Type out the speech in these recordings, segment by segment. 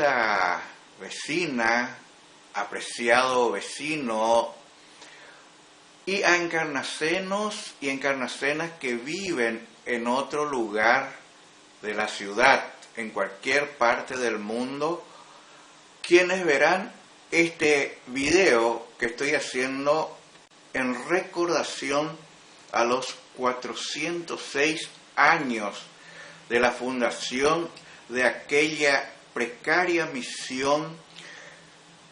querida vecina, apreciado vecino, y a encarnacenos y encarnacenas que viven en otro lugar de la ciudad, en cualquier parte del mundo, quienes verán este video que estoy haciendo en recordación a los 406 años de la fundación de aquella precaria misión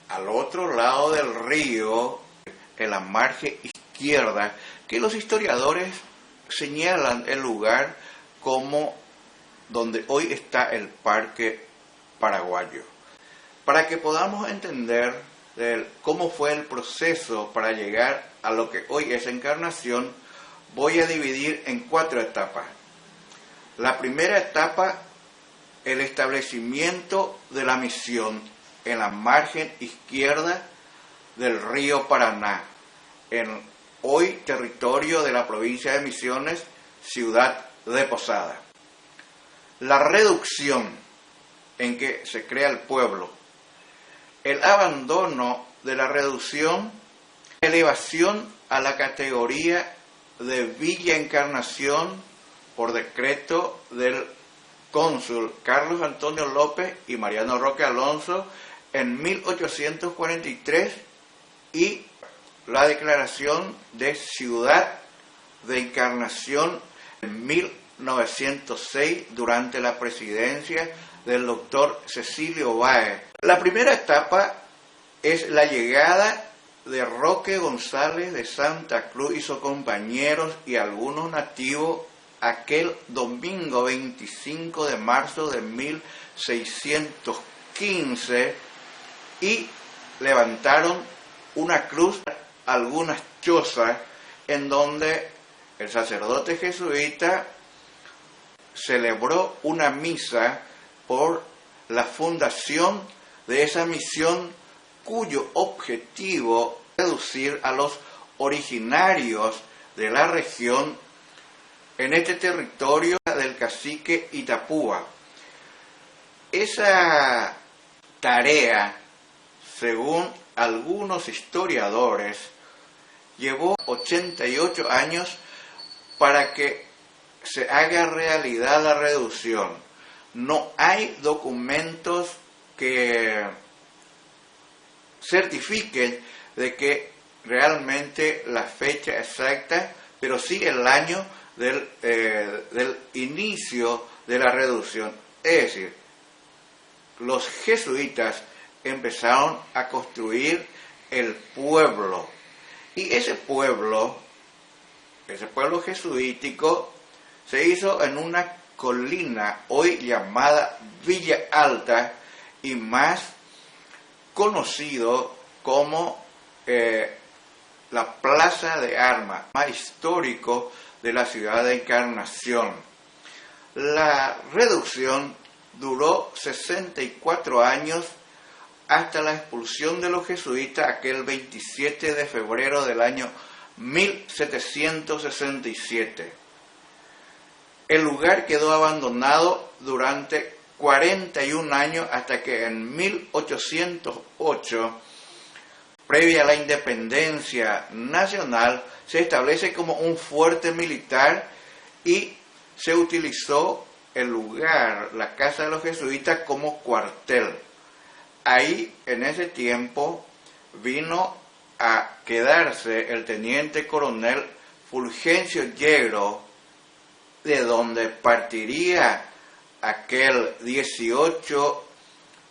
al otro lado del río, en la margen izquierda, que los historiadores señalan el lugar como donde hoy está el Parque Paraguayo. Para que podamos entender cómo fue el proceso para llegar a lo que hoy es Encarnación, voy a dividir en 4 etapas. La primera etapa, el establecimiento de la misión en la margen izquierda del río Paraná, en hoy territorio de la provincia de Misiones, ciudad de Posada. La reducción en que se crea el pueblo, el abandono de la reducción, elevación a la categoría de Villa Encarnación por decreto del cónsul Carlos Antonio López y Mariano Roque Alonso en 1843 y la declaración de Ciudad de Encarnación en 1906 durante la presidencia del doctor Cecilio Báez. La primera etapa es la llegada de Roque González de Santa Cruz y sus compañeros y algunos nativos aquel domingo 25 de marzo de 1615 y levantaron una cruz, algunas chozas, en donde el sacerdote jesuita celebró una misa por la fundación de esa misión cuyo objetivo es reducir a los originarios de la región en este territorio del cacique Itapúa. Esa tarea, según algunos historiadores, llevó 88 años para que se haga realidad la reducción. No hay documentos que certifiquen de que realmente la fecha exacta, pero sí el año del inicio de la reducción. Es decir, los jesuitas empezaron a construir el pueblo, y ese pueblo jesuítico se hizo en una colina hoy llamada Villa Alta y más conocido como la Plaza de Armas, más histórico de la ciudad de Encarnación. La reducción duró 64 años hasta la expulsión de los jesuitas aquel 27 de febrero del año 1767. El lugar quedó abandonado durante 41 años hasta que en 1808, previa a la independencia nacional, se establece como un fuerte militar y se utilizó el lugar, la casa de los jesuitas, como cuartel. Ahí, en ese tiempo, vino a quedarse el teniente coronel Fulgencio Yegro, de donde partiría aquel 18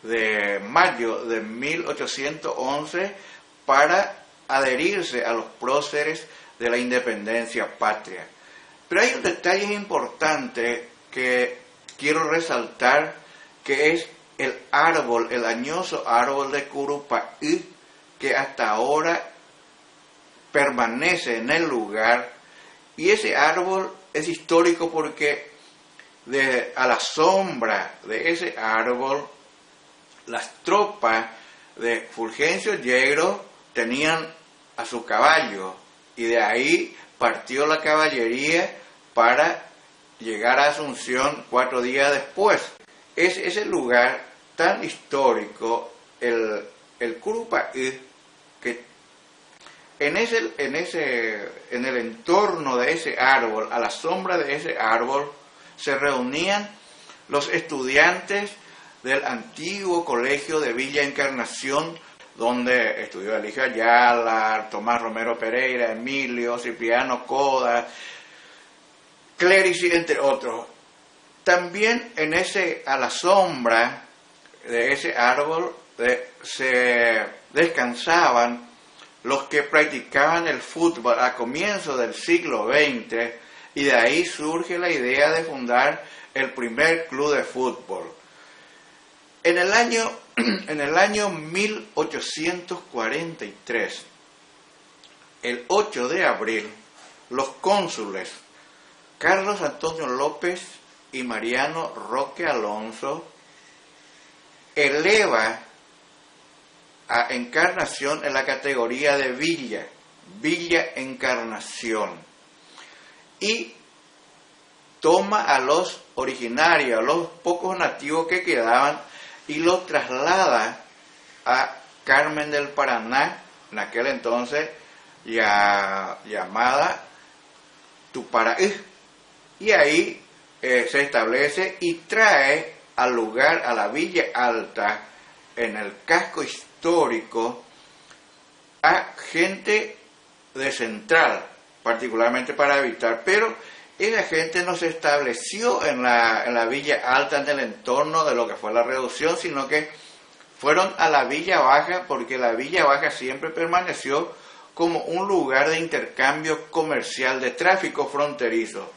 de mayo de 1811 para adherirse a los próceres de la independencia patria. Pero hay un detalle importante que quiero resaltar, que es el árbol, el añoso árbol de Curupaí, que hasta ahora permanece en el lugar, y ese árbol es histórico porque a la sombra de ese árbol las tropas de Fulgencio Yegro tenían a su caballo, y de ahí partió la caballería para llegar a Asunción 4 días después. Ese lugar tan histórico el Curupayí, que en el entorno de ese árbol, a la sombra de ese árbol, se reunían los estudiantes del antiguo colegio de Villa Encarnación, donde estudió Eligio Ayala, Tomás Romero Pereira, Emilio, Cipriano Coda, Clérici, entre otros. También a la sombra de ese árbol se descansaban los que practicaban el fútbol a comienzos del siglo XX, y de ahí surge la idea de fundar el primer club de fútbol. En el año 1843, el 8 de abril, los cónsules Carlos Antonio López y Mariano Roque Alonso eleva a Encarnación en la categoría de Villa Encarnación, y toma a los originarios, a los pocos nativos que quedaban, y los traslada a Carmen del Paraná, en aquel entonces ya llamada Tuparaí, y ahí se establece y trae al lugar, a la Villa Alta, en el casco histórico, a gente de Central, particularmente para habitar, pero esa gente no se estableció en la Villa Alta, en el entorno de lo que fue la reducción, sino que fueron a la Villa Baja, porque la Villa Baja siempre permaneció como un lugar de intercambio comercial, de tráfico fronterizo.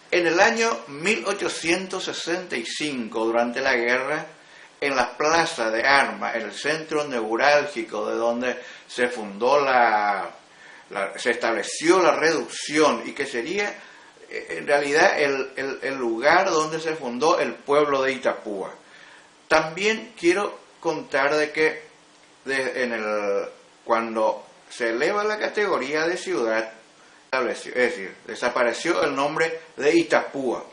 En el año 1865, durante la guerra, en la Plaza de Armas, el centro neurálgico de donde se fundó se estableció la reducción, y que sería en realidad el lugar donde se fundó el pueblo de Itapúa. También quiero contar de que cuando se eleva la categoría de ciudad, es decir, desapareció el nombre de Itapúa.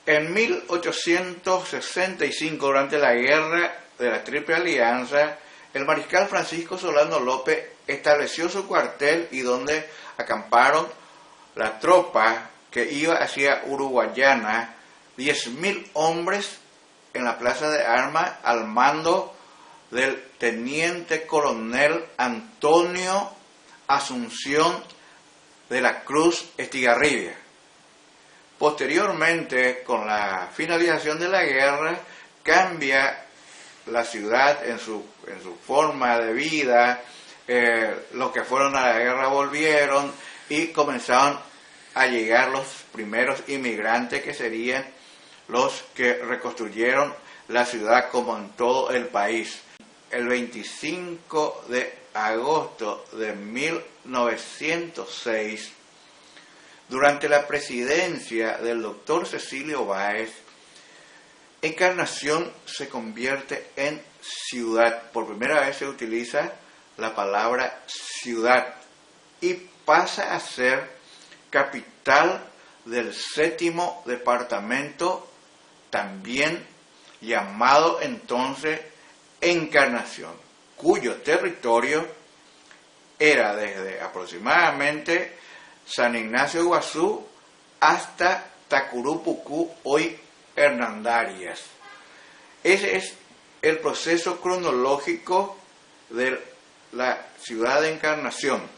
En 1865, durante la guerra de la Triple Alianza, el mariscal Francisco Solano López estableció su cuartel, y donde acamparon la tropa que iba hacia Uruguayana, 10.000 hombres en la Plaza de Armas, al mando del teniente coronel Antonio Asunción de la Cruz Estigarribia. Posteriormente, con la finalización de la guerra, cambia la ciudad en su forma de vida. Los que fueron a la guerra volvieron, y comenzaron a llegar los primeros inmigrantes, que serían los que reconstruyeron la ciudad, como en todo el país. El 25 de agosto de 1906, durante la presidencia del doctor Cecilio Báez, Encarnación se convierte en ciudad. Por primera vez se utiliza la palabra ciudad, y pasa a ser capital del 7º departamento, también llamado entonces Encarnación, cuyo territorio era desde aproximadamente San Ignacio de Iguazú hasta Tacurupucú, hoy Hernandarias. Ese es el proceso cronológico de la ciudad de Encarnación.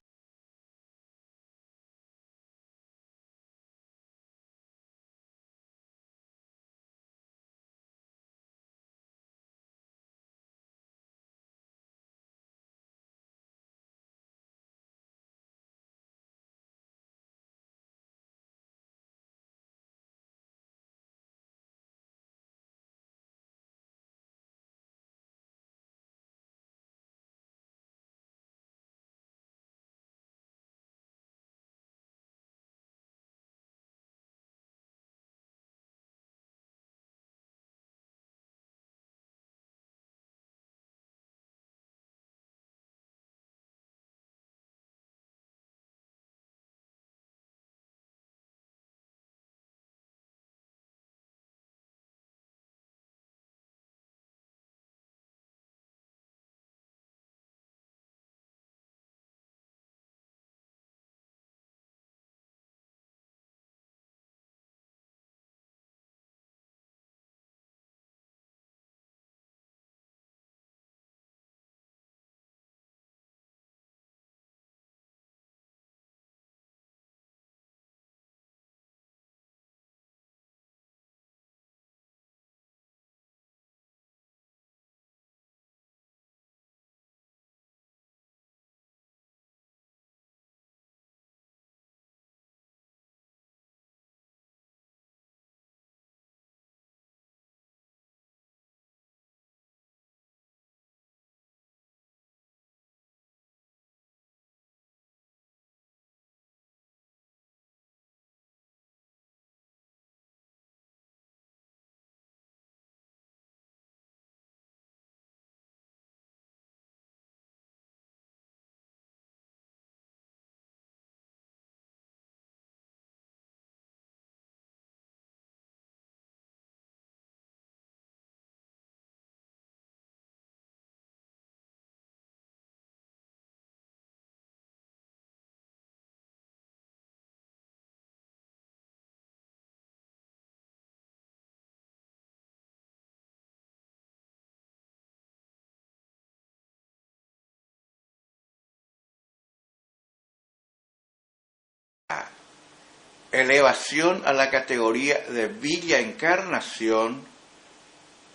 elevación a la categoría de Villa Encarnación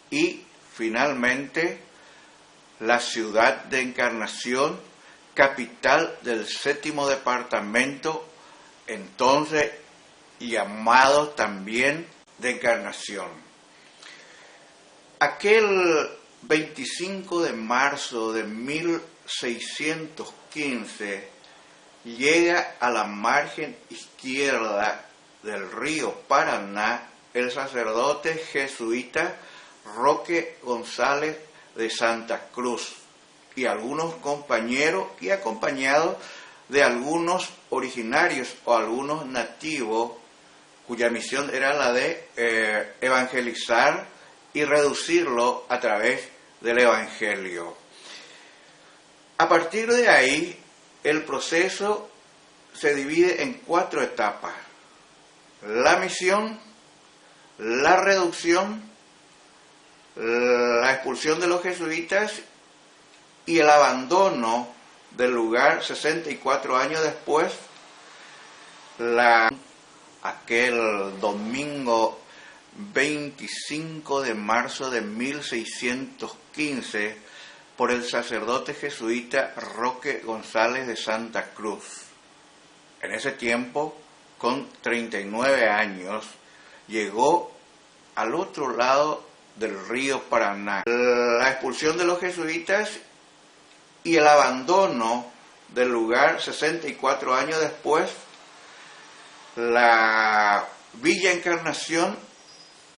y finalmente la ciudad de Encarnación, capital del 7º departamento, entonces llamado también de Encarnación. Aquel 25 de marzo de 1615 llega a la margen izquierda del río Paraná el sacerdote jesuita Roque González de Santa Cruz y algunos compañeros y acompañado de algunos originarios o algunos nativos cuya misión era la de evangelizar y reducirlo a través del Evangelio. A partir de ahí, el proceso se divide en 4 etapas: la misión, la reducción, la expulsión de los jesuitas y el abandono del lugar 64 años después, aquel domingo 25 de marzo de 1615, por el sacerdote jesuita Roque González de Santa Cruz. En ese tiempo, con 39 años, llegó al otro lado del río Paraná. La expulsión de los jesuitas y el abandono del lugar 64 años después, la Villa Encarnación